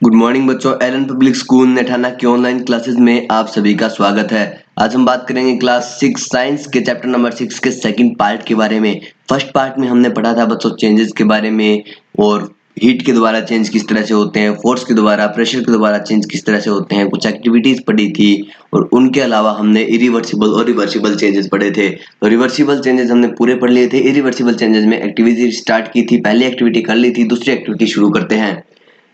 Good morning बच्चों। Elon public school नेठाना की online classes में आप सभी का स्वागत है। आज हम बात करेंगे क्लास 6 साइंस के चैप्टर नंबर 6 के सेकंड पार्ट के बारे में। फर्स्ट पार्ट में हमने पढ़ा था बच्चों चेंजेस के बारे में और हीट के द्वारा चेंज किस तरह से होते हैं, फोर्स के द्वारा, प्रेशर के द्वारा चेंज किस तरह से होते हैं, कुछ एक्टिविटीज पढ़ी थी और उनके अलावा हमने इरिवर्सिबल और रिवर्सिबल चेंजेस पढ़े थे। तो रिवर्सिबल चेंजेस हमने पूरे पढ़ लिए थे। इरिवर्सिबल चेंजेस में एक्टिविटी स्टार्ट की थी, पहली एक्टिविटी कर ली थी, दूसरी एक्टिविटी शुरू करते हैं।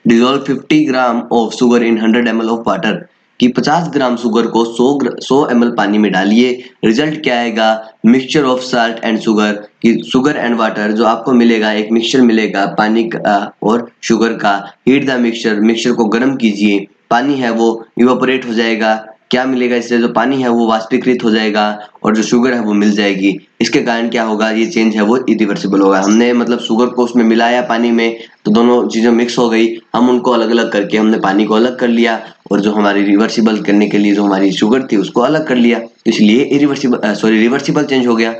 Dissolve 50 gram of sugar in 100 ml of water कि 50 ग्राम शुगर को 100 ml पानी में डालिए। रिजल्ट क्या आएगा? Mixture of salt and sugar कि शुगर एंड वाटर जो आपको मिलेगा, एक मिक्सचर मिलेगा पानी का और शुगर का। हीट द मिक्सचर, मिक्सचर को गर्म कीजिए। पानी है वो इवापोरेट हो जाएगा। क्या मिलेगा इससे? जो पानी है वो वाष्पीकृत हो जाएगा और जो शुगर है वो मिल जाएगी। इसके कारण क्या होगा? ये चेंज है वो इरिवर्सिबल होगा। हमने मतलब शुगर को उसमें मिलाया पानी में, तो दोनों चीजें मिक्स हो गई, हम उनको अलग अलग करके हमने पानी को अलग कर लिया और जो हमारी रिवर्सिबल करने के लिए जो हमारी शुगर थी उसको अलग कर लिया, इसलिए रिवर्सिबल चेंज हो गया।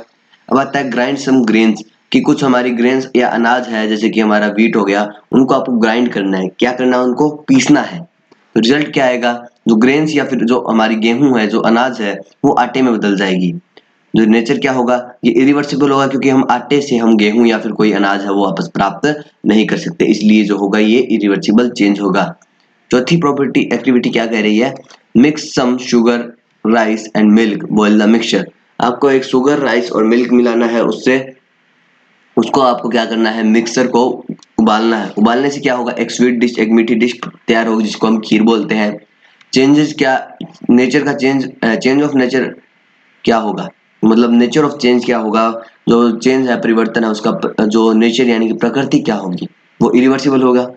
अब आता है ग्राइंड सम ग्रेन्स कि कुछ हमारी ग्रेन्स या अनाज है जैसे कि हमारा व्हीट हो गया, उनको आपको ग्राइंड करना है। क्या करना है? उनको पीसना है। तो रिजल्ट क्या आएगा? जो ग्रेन्स या फिर जो हमारी गेहूं है, जो अनाज है, वो आटे में बदल जाएगी। जो नेचर क्या होगा? ये इरिवर्सिबल होगा क्योंकि हम आटे से हम गेहूं या फिर कोई अनाज है वो वापस प्राप्त नहीं कर सकते, इसलिए जो होगा ये इरिवर्सिबल चेंज होगा। चौथी प्रॉपर्टी एक्टिविटी क्या कह रही है? Mix some sugar rice and milk boil the mixture. आपको एक शुगर राइस और मिल्क मिलाना है, उससे उसको आपको क्या करना है? मिक्सर को उबालना है। उबालने से क्या होगा? एक स्वीट डिश, एक मीठी डिश तैयार होगी जिसको हम खीर बोलते हैं। चेंजेस क्या? नेचर का चेंज ऑफ नेचर क्या होगा? मतलब नेचर ऑफ चेंज क्या होगा? जो चेंज है, परिवर्तन है, उसका जो नेचर यानी कि प्रकृति क्या होगी? वो इरिवर्सिबल होगा।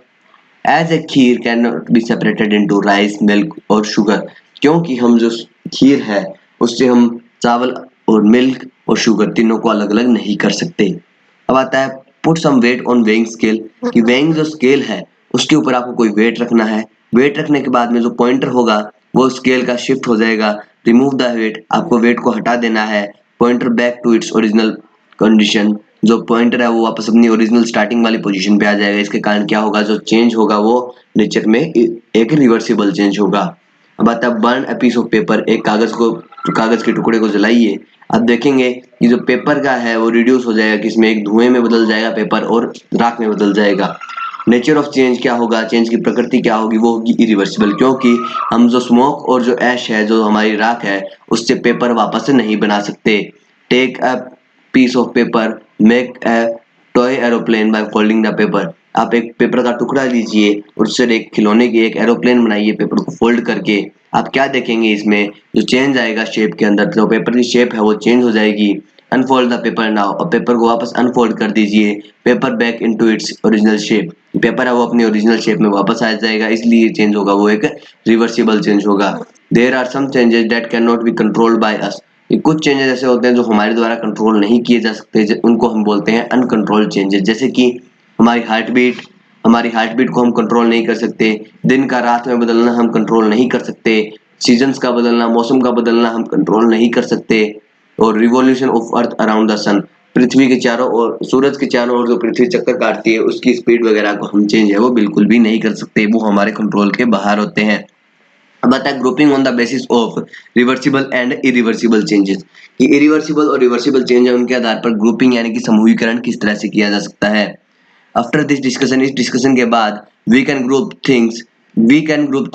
As a kheer can not be separated into rice, milk और शुगर, क्योंकि हम जो खीर है उससे हम चावल और मिल्क और शुगर तीनों को अलग अलग नहीं कर सकते। अब आता है put some weight on weighing scale कि वेइंग जो स्केल है उसके ऊपर आपको कोई वेट रखना है। वेट रखने के बाद में जो पॉइंटर होगा वो स्केल का शिफ्ट हो जाएगा। रिमूव द वेट, आपको वेट को हटा देना है। Pointer back to its original condition, जो पॉइंटर है वो वापस अपनी ओरिजिनल स्टार्टिंग वाली पोजीशन पे आ जाएगा। इसके कारण क्या होगा? जो चेंज होगा वो नेचर में एक रिवर्सिबल चेंज होगा। अब आता है burn a piece of paper, एक कागज के टुकड़े को जलाइए। अब देखेंगे कि जो पेपर का है वो रिड्यूस हो जाएगा, किसमें? एक धुएं में बदल जाएगा पेपर और राख में बदल जाएगा। नेचर ऑफ चेंज क्या होगा? चेंज की प्रकृति क्या होगी? वो होगी इरिवर्सिबल, क्योंकि हम जो स्मोक और जो ऐश है, जो हमारी राख है, उससे पेपर वापस से नहीं बना सकते। Take a piece of paper, make a toy aeroplane by folding the paper. आप एक पेपर का टुकड़ा लीजिए और उससे एक खिलौने की एक एरोप्लेन बनाइए पेपर को फोल्ड करके। आप क्या देखेंगे? इसमें जो चेंज आएगा शेप के अंदर, जो पेपर की शेप है वो चेंज हो जाएगी। अनफोल्ड द पेपर नाउ, और पेपर को वापस अनफोल्ड कर दीजिए। Paper back into its original shape, paper है वो अपनी ओरिजिनल शेप में वापस आ जाएगा, इसलिए चेंज होगा वो एक रिवर्सिबल चेंज होगा। There are some changes that can not be controlled by us, ये कुछ चेंजेस ऐसे होते हैं जो हमारे द्वारा कंट्रोल नहीं किए जा सकते, उनको हम बोलते हैं अनकंट्रोल्ड चेंजेस। जैसे कि हमारी हार्ट बीट को हम कंट्रोल नहीं कर सकते। दिन का रात में बदलना हम कंट्रोल नहीं कर सकते। सीजन्स का बदलना, मौसम का बदलना हम कंट्रोल नहीं कर सकते। और revolution of earth around the sun, पृथ्वी के चारों ओर, सूरज के चारों ओर जो पृथ्वी चक्कर काटती है उसकी स्पीड वगैरह को हम चेंज है वो बिल्कुल भी नहीं कर सकते, वो हमारे कंट्रोल के बाहर होते हैं। अब आता है grouping on the basis of reversible and irreversible changes कि इरिवर्सिबल और रिवर्सिबल चेंज है उनके आधार पर ग्रुपिंग यानी कि समूहीकरण किस तरह से किया जा सकता है। आफ्टर दिस डिस्कशन, इस डिस्कशन के बाद, we can group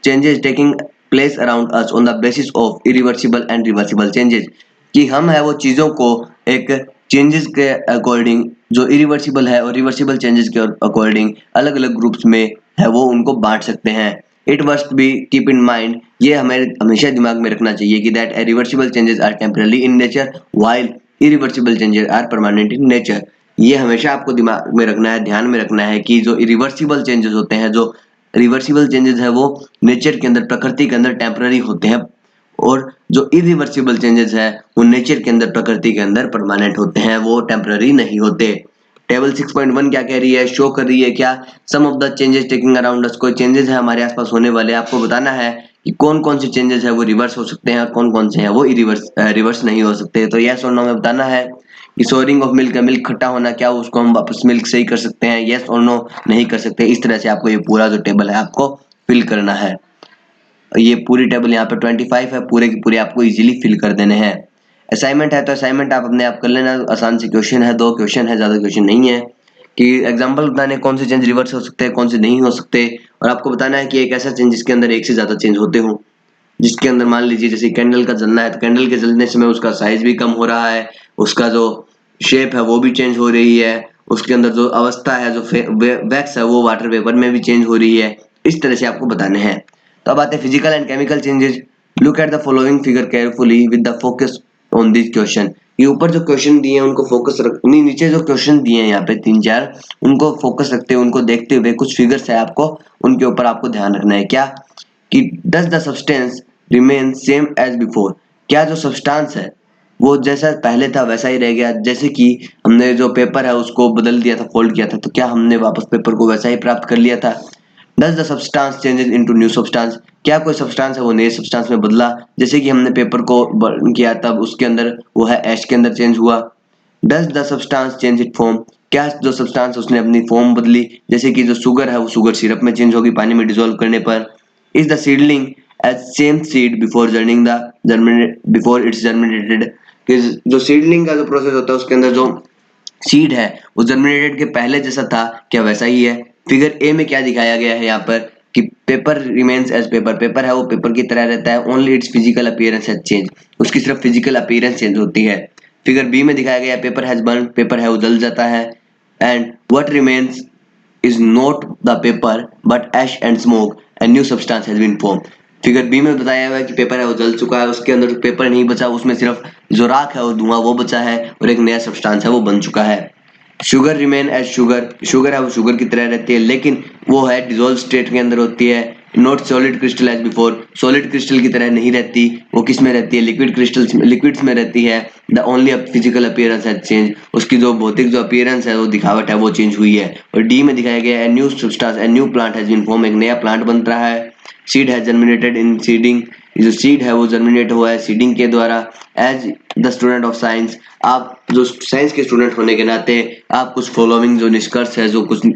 changes taking place around us on the basis of irreversible and reversible changes कि हम है वो चीजों को एक चेंजेस के अकॉर्डिंग, जो इरिवर्सिबल है और रिवर्सिबल चेंजेस के अकॉर्डिंग अलग अलग ग्रुप्स में है वो उनको बांट सकते हैं। It must be keep in mind, ये हमें हमेशा दिमाग में रखना चाहिए कि that reversible changes are temporary in nature while irreversible changes are permanent in nature. ये हमेशा आपको दिमाग में रखना है, ध्यान में रखना है कि जो रिवर्सिबल चेंजेस होते हैं, जो रिवर्सिबल चेंजेस है वो नेचर के अंदर, प्रकृति के अंदर टेम्पररी होते हैं, और जो इरिवर्सिबल चेंजेस है वो नेचर के अंदर, प्रकृति के अंदर परमानेंट होते हैं, वो टेम्पररी नहीं होते। टेबल 6.1 क्या कह रही है? शो कर रही है क्या? Some of the changes taking around us, कोई चेंजेस है हमारे आसपास होने वाले, आपको बताना है कि कौन कौन से चेंजेस है वो रिवर्स हो सकते हैं और कौन कौन से हैं वो रिवर्स नहीं हो सकते। तो यस और नो में बताना है। सोरिंग ऑफ मिल्क है, मिल्क खट्टा होना, क्या उसको हम वापस मिल्क से ही कर सकते हैं, यस और नो, नहीं कर सकते। इस तरह से आपको ये पूरा जो टेबल है आपको फिल करना है। ये पूरी टेबल यहाँ पे 25 है, पूरे की पूरे आपको इजीली फिल कर देने हैं। असाइनमेंट है तो असाइनमेंट आप अपने आप कर लेना, आसान से क्वेश्चन है, 2 क्वेश्चन है, ज्यादा क्वेश्चन नहीं है। कि एग्जांपल बताने कौन से चेंज रिवर्स हो सकते हैं, कौन से नहीं हो सकते, और आपको बताना है कि एक ऐसा चेंज जिसके अंदर एक से ज्यादा चेंज होते हो। जिसके अंदर मान लीजिए जैसे कैंडल का जलना है तो कैंडल के जलने से उसका साइज भी कम हो रहा है, उसका जो शेप है वो भी चेंज हो रही है, उसके अंदर जो अवस्था है, जो वैक्स है वो वाटर वेपर में भी चेंज हो रही है। इस तरह से आपको बताने हैं। तो अब आते हैं physical and chemical changes. Look at the following figure carefully with the focus on this question. ये ऊपर जो क्वेश्चन दिए हैं उनको फोकस रख, नहीं नीचे जो क्वेश्चन दिए हैं यहाँ पे 3-4, उनको फोकस रखते हुए, उनको देखते हुए, कुछ फिगर्स है आपको उनके ऊपर आपको ध्यान रखना है। क्या कि does the substance remain same as before. क्या जो सब्सटेंस है वो जैसा पहले था वैसा ही रह गया, जैसे कि हमने जो पेपर है उसको बदल दिया था, फोल्ड किया था, तो क्या हमने वापस पेपर को वैसा ही प्राप्त कर लिया था। Does the substance changes into new substance. क्या कोई सब्सटेंस है वो नए सब्सटेंस में बदला, जैसे कि हमने पेपर को बर्न किया तब उसके अंदर वो है ऐश के अंदर चेंज हुआ। Does the substance change it form. क्या जो सब्सटेंस उसने अपनी फॉर्म बदली, जैसे कि जो शुगर है वो शुगर सिरप में चेंज होगी पानी में डिसॉल्व करने पर। Is the seedling as same seed before germinating the germinate before it's germinated. कि जो सीडलिंग का जो प्रोसेस होता है उसके अंदर जो सीड है वो जर्मिनेटेड के पहले जैसा था क्या वैसा ही है। फिगर ए में क्या दिखाया गया है यहाँ पर कि paper remains as paper, paper है वो पेपर की तरह रहता है, only its physical appearance has change, उसकी सिर्फ फिजिकल अपीयरेंस चेंज होती है। फिगर बी में दिखाया गया है पेपर हैज बर्न, पेपर है वो जल जाता है, and what remains is not the paper but ash and smoke and new substance has been formed। Figure B में बताया हुआ है कि पेपर है वो जल चुका है, उसके अंदर पेपर नहीं बचा, उसमें सिर्फ जो राख है वो धुआं वो बचा है, और एक नया सब्सटेंस है वो बन चुका है। Sugar remain as sugar, sugar है वो शुगर की तरह रहती है लेकिन वो है डिजोल्व स्टेट के अंदर होती है। Not solid crystal as before, solid crystal की तरह नहीं रहती, वो किस में रहती है, लिक्विड क्रिस्टल, लिक्विड्स में रहती है। The only physical appearance has change, उसकी जो भौतिक जो अपीयरेंस है वो दिखावट है वो चेंज हुई है। और डी में दिखाया गया है new substance and new plant has been form, एक नया प्लांट बन रहा है। Seed has germinated in seeding, जो सीड है वो जर्मिनेट हुआ है सीडिंग के द्वारा। As the student of science, आप जो साइंस के स्टूडेंट होने के नाते आप कुछ फॉलोइंग जो निष्कर्ष है, जो कुछ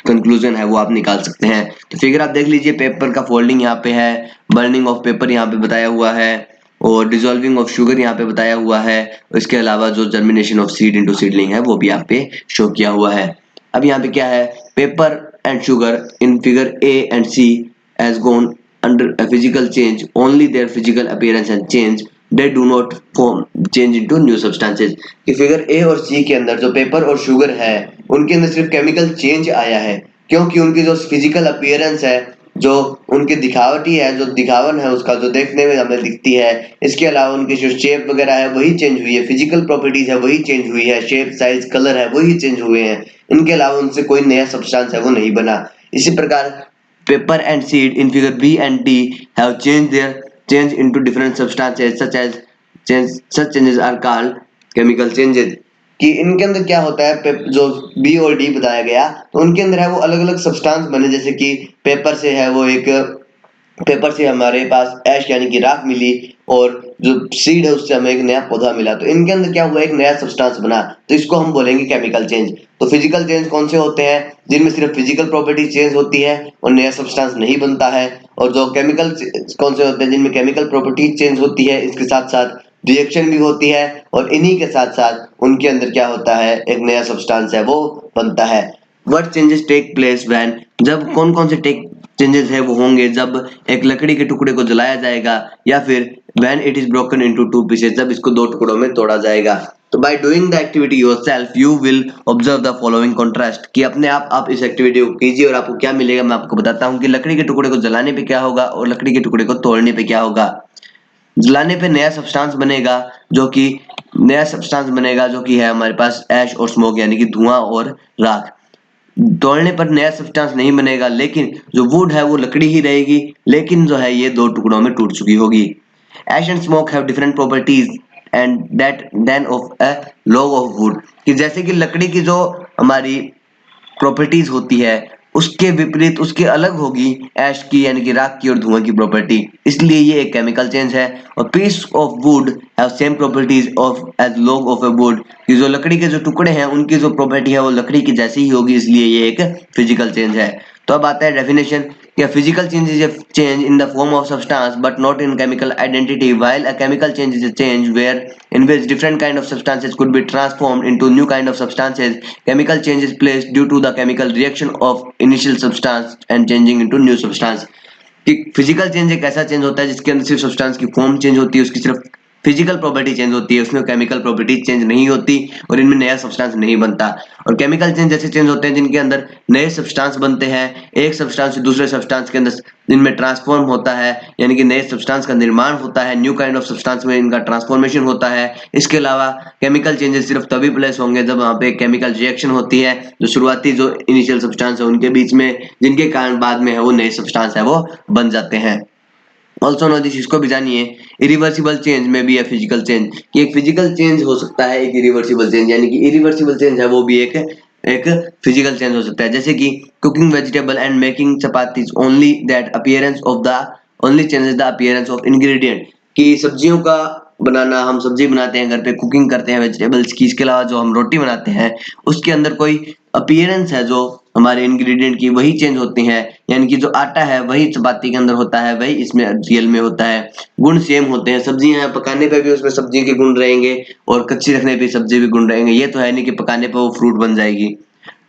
कंक्लूजन है वो आप निकाल सकते हैं। तो फिगर आप देख लीजिए, पेपर का फोल्डिंग यहाँ पे है, बर्निंग ऑफ पेपर यहाँ पे बताया हुआ है, और डिसॉल्विंग ऑफ शुगर यहाँ पे बताया हुआ है। इसके अलावा जो germination of seed into seedling है वो भी यहाँ पे शो किया हुआ है। अब यहाँ पे क्या है, paper and sugar in figure A and C has gone under a physical change, only their physical appearance has changed, they do not form change into new substances। कि फिगर ए और सी के अंदर जो पेपर और sugar है उनके अंदर सिर्फ केमिकल चेंज आया है, क्योंकि उनकी जो फिजिकल अपीयरेंस है, जो उनकी दिखावटी है, जो दिखावन है उसका जो देखने में हमें दिखती है, इसके अलावा उनकी जो शेप वगैरह है वही चेंज हुई है, फिजिकल प्रॉपर्टीज है वही चेंज हुई है, शेप साइज कलर है वही चेंज हुए हैं, इनके अलावा उनसे कोई नया सब्सटेंस है वो नहीं बना। इसी प्रकार paper and seed in figure B and D have changed into different substances such changes are called chemical changes। कि इनके अंदर क्या होता है, जो बी और डी बताया गया तो उनके अंदर है वो अलग अलग सब्सटेंस बने, जैसे कि पेपर से है वो एक, पेपर से हमारे पास ऐश यानी कि राख मिली, और जो सीड है उससे हमें एक नया पौधा मिला, तो इनके अंदर क्या हुआ, एक नया सब्सटेंस बना, तो इसको हम बोलेंगे केमिकल चेंज। तो फिजिकल चेंज कौन से होते हैं, जिनमें सिर्फ फिजिकल प्रॉपर्टी चेंज होती है और नया सब्सटेंस नहीं बनता है। और जो केमिकल कौन से होते हैं, जिनमें केमिकल प्रॉपर्टी चेंज होती है, इसके साथ साथ रिएक्शन भी होती है, और इन्हीं के साथ साथ उनके अंदर क्या होता है, एक नया सब्सटेंस है वो बनता है। What changes take place when, जब कौन कौन से टेक चेंजेस है वो होंगे, जब एक लकड़ी के टुकड़े को जलाया जाएगा, या फिर when it is broken into two pieces, जब इसको दो टुकड़ों में तोड़ा जाएगा। तो by doing the activity yourself you will observe the following contrast, कि अपने आप इस एक्टिविटी को कीजिए और आपको क्या मिलेगा मैं आपको बताता हूँ कि लकड़ी के टुकड़े को जलाने पे क्या होगा और लकड़ी के टुकड़े को तोड़ने पे क्या होगा। जलाने पे नया सब्सटेंस बनेगा, जो कि है हमारे पास ऐश और स्मोक यानी कि धुआं और राख। तोड़ने पर नया सब्सटेंस नहीं बनेगा, लेकिन जो वुड है वो लकड़ी ही रहेगी, लेकिन जो है ये दो टुकड़ों में टूट चुकी होगी। Ash and smoke have different properties and that then of a log of wood, कि जैसे कि लकड़ी की जो हमारी प्रॉपर्टीज होती है उसके विपरीत उसके अलग होगी ऐश की यानी कि राख की और धुआं की प्रॉपर्टी, इसलिए ये एक केमिकल चेंज है। और piece of wood have same properties of as log of a wood, कि जो लकड़ी के जो टुकड़े हैं उनकी जो प्रॉपर्टी है वो लकड़ी की जैसी ही होगी, इसलिए ये एक फिजिकल चेंज है। तो अब आता है डेफिनेशन कि physical change is a change in the form of substance but not in chemical identity, while a chemical change is a change where in which different kind of substances could be transformed into new kind of substances. Chemical change is placed due to the chemical reaction of initial substance and changing into new substance. कि physical change एक ऐसा change होता है जिसके अंदर सिर्फ substance की form change होती है, उसकी सिर्फ फिजिकल प्रॉपर्टी चेंज होती है, उसमें केमिकल प्रॉपर्टी चेंज नहीं होती और इनमें नया सब्सटेंस नहीं बनता। और केमिकल चेंज जैसे चेंज होते हैं जिनके अंदर नए सब्सटेंस बनते हैं, एक सब्सटेंस से दूसरे सब्सटेंस के अंदर इनमें ट्रांसफॉर्म होता है, यानी कि नए सब्सटेंस का निर्माण होता है, न्यू काइंड ऑफ सब्सटेंस में इनका ट्रांसफॉर्मेशन होता है। इसके अलावा केमिकल चेंजेस सिर्फ तभी प्लेस होंगे जब वहां पे केमिकल रिएक्शन होती है, जो शुरुआती जो इनिशियल सब्सटेंस है उनके बीच में, जिनके कारण बाद में है वो नए सब्सटेंस है वो बन जाते हैं। ऑल्सो नो दिस, इसको भी जानिए, इरिवर्सिबल चेंज में भी है फिजिकल चेंज, कि एक फिजिकल चेंज हो सकता है एक इरिवर्सिबल चेंज, यानी कि इरिवर्सिबल चेंज है वो भी एक फिजिकल चेंज हो सकता है। जैसे कि cooking vegetable and making chapatis only that appearance of the only changes the appearance of ingredient, कि सब्जियों का बनाना, हम सब्जी बनाते हैं घर पे, कुकिंग करते हैं वेजिटेबल्स की, इसके अलावा जो हम रोटी बनाते हैं उसके अंदर कोई अपीयरेंस है जो हमारे इंग्रेडिएंट की वही चेंज होती है, यानी कि जो आटा है वही चपाती के अंदर होता है, वही इसमें रियल में होता है। गुण सेम होते हैं, सब्जियां पकाने पे भी उसमें सब्जी के गुण रहेंगे और कच्ची रखने पे सब्जी के गुण रहेंगे, ये तो है नहीं कि पकाने पे वो फ्रूट बन जाएगी।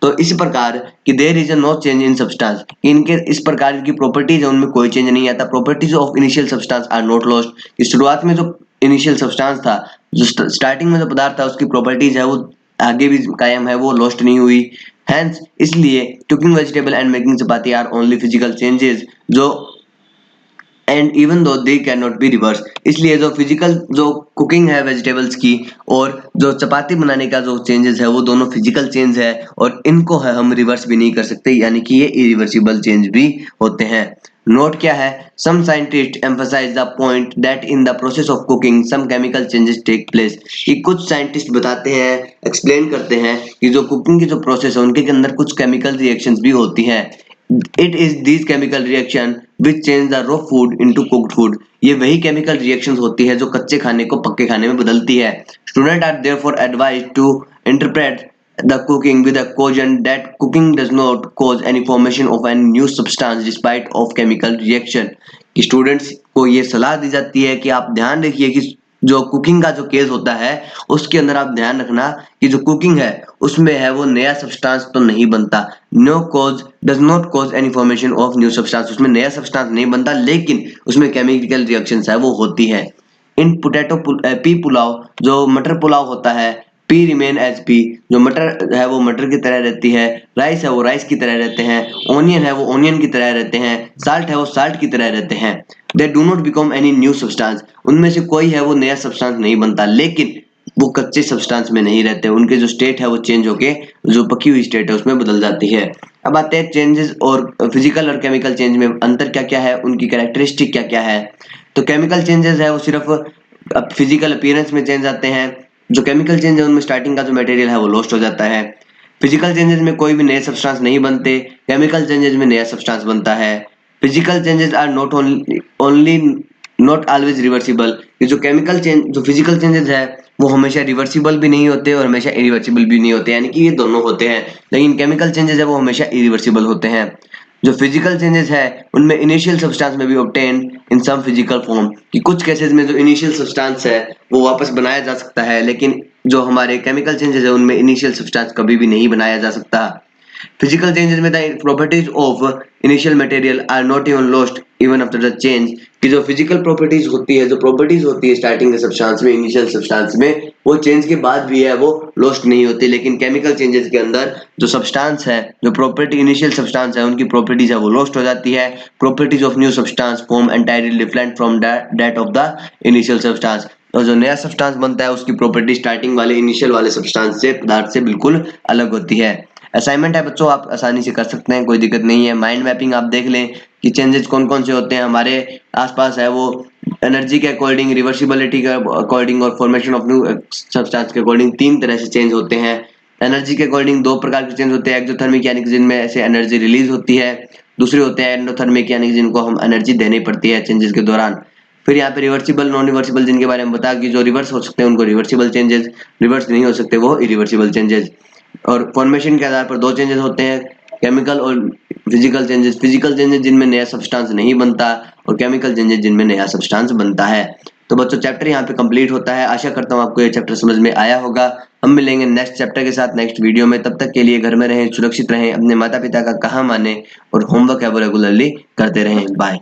तो इस प्रकार कि there is no change in substance, इनके इस प्रकार की प्रॉपर्टीज है उनमें कोई चेंज नहीं आता। Properties of initial substance are not lost, शुरुआत में जो इनिशियल सब्सटेंस था, जो स्टार्टिंग में जो पदार्थ था उसकी प्रॉपर्टीज है वो आगे भी कायम है, वो लॉस्ट नहीं हुई। Hence, इसलिए cooking vegetable and making chapati are only physical changes जो and even though they can not be reverse, इसलिए जो फिजिकल जो कुकिंग है वेजिटेबल्स की और जो चपाती बनाने का जो चेंजेस है वो दोनों फिजिकल चेंज है और इनको है हम रिवर्स भी नहीं कर सकते, यानी कि ये इरिवर्सिबल चेंज भी होते हैं। नोट क्या है, some scientist emphasise the point that in the process of cooking some chemical changes take place, कि कुछ साइंटिस्ट बताते हैं, एक्सप्लेन करते हैं कि जो कुकिंग की जो प्रोसेस है उनके अंदर कुछ केमिकल रिएक्शंस भी होती हैं। It is these chemical reaction which change the raw food into cooked food. ये वही chemical reactions होती है जो कच्चे खाने को पक्के खाने में बदलती है। Students are therefore advised to interpret the cooking with a caution that cooking does not cause any formation of any new substance despite of chemical reaction. कि स्टूडेंट्स को ये सलाह दी जाती है कि आप ध्यान रखिए कि जो कुकिंग का जो केस होता है उसके अंदर आप ध्यान रखना कि जो कुकिंग है उसमें है वो नया सब्सटेंस तो नहीं बनता, no cause does not cause any formation of new substance, उसमें नया सब्सटेंस नहीं बनता लेकिन उसमें केमिकल रिएक्शंस है वो होती है। इन पोटैटो पी पुलाव, जो मटर पुलाव होता है, पी रिमेन एज पी, जो मटर है वो मटर की तरह रहती है, राइस है वो राइस की तरह रहते हैं, ओनियन है वो ओनियन की तरह रहते हैं, साल्ट है वो साल्ट की तरह रहते हैं। They do not become any new substance, उनमें से कोई है वो नया सब्सटेंस नहीं बनता लेकिन वो कच्चे सब्सटेंस में नहीं रहते, उनके जो स्टेट है वो चेंज होके जो पकी हुई स्टेट है उसमें बदल जाती है। अब आते हैं चेंजेस और फिजिकल और केमिकल चेंज में अंतर क्या क्या है, उनकी कैरेक्टरिस्टिक क्या क्या है। तो केमिकल चेंजेस है वो सिर्फ फिजिकल अपीयरेंस में चेंज आते हैं, जो केमिकल चेंज है उनमें स्टार्टिंग का जो मटेरियल है वो लॉस्ट हो जाता है। फिजिकल चेंजेस में कोई भी नए सब्सटेंस नहीं बनते, केमिकल चेंजेस में नया सब्सटेंस बनता है। Physical changes are not only not always reversible, ये जो केमिकल चेंज जो फिजिकल चेंजेस है वो हमेशा रिवर्सिबल भी नहीं होते और हमेशा इरिवर्सिबल भी नहीं होते, यानी कि ये दोनों होते हैं, लेकिन केमिकल चेंजेस है वो हमेशा इरिवर्सिबल होते हैं। जो फिजिकल चेंजेस है उनमें इनिशियल सब्सटेंस में भी obtain in some physical form, कि कुछ केसेस में जो इनिशियल सब्सटेंस है वो वापस बनाया जा सकता है, लेकिन जो हमारे केमिकल चेंजेस है उनमें इनिशियल सब्सटेंस कभी भी नहीं बनाया जा सकता। Physical changes में the properties of initial material are not even lost even after the change, कि जो physical properties होती है, जो properties होती है starting के substance में, initial substance में, वो change के बाद भी है वो lost नहीं होती, लेकिन chemical changes के अंदर जो substance है, जो property initial substance है उनकी properties है वो lost हो जाती है। properties of new substance form entirely different from that of the initial substance, और जो नया सब्सटेंस बनता है उसकी प्रॉपर्टी स्टार्टिंग वाले इनिशियल वाले सब्सटेंस से पदार्थ से बिल्कुल अलग होती है। असाइनमेंट है बच्चों, आप आसानी से कर सकते हैं, कोई दिक्कत नहीं है। माइंड मैपिंग आप देख लें कि चेंजेस कौन कौन से होते हैं हमारे आसपास है, वो एनर्जी के अकॉर्डिंग, रिवर्सिबिलिटी के अकॉर्डिंग और फॉर्मेशन ऑफ न्यू सब्सटेंस के अकॉर्डिंग तीन तरह से चेंज होते हैं। एनर्जी के अकॉर्डिंग दो प्रकार के चेंज होते हैं, एक्सोथर्मिक यानी कि जिनमें ऐसे एनर्जी रिलीज होती है, दूसरे होते हैं एंडोथर्मिक यानी कि जिनको हम एनर्जी देनी पड़ती है चेंजेस के दौरान। फिर यहाँ पे रिवर्सिबल नॉन रिवर्सिबल जिनके बारे में बता कि जो रिवर्स हो सकते हैं उनको रिवर्सिबल चेंजेस, रिवर्स नहीं हो सकते वो इरिवर्सिबल चेंजेस। और फॉर्मेशन के आधार पर दो चेंजेस होते हैं, केमिकल और फिजिकल चेंजेस। फिजिकल चेंजेस जिनमें नया सब्सटेंस नहीं बनता और केमिकल चेंजेस जिनमें नया सब्सटेंस बनता है। तो बच्चों चैप्टर यहाँ पे कंप्लीट होता है। आशा करता हूँ आपको ये चैप्टर समझ में आया होगा। हम मिलेंगे नेक्स्ट चैप्टर के साथ नेक्स्ट वीडियो में। तब तक के लिए घर में रहें, सुरक्षित रहें, अपने माता पिता का कहा माने और होमवर्क है वो रेगुलरली करते रहें। बाय।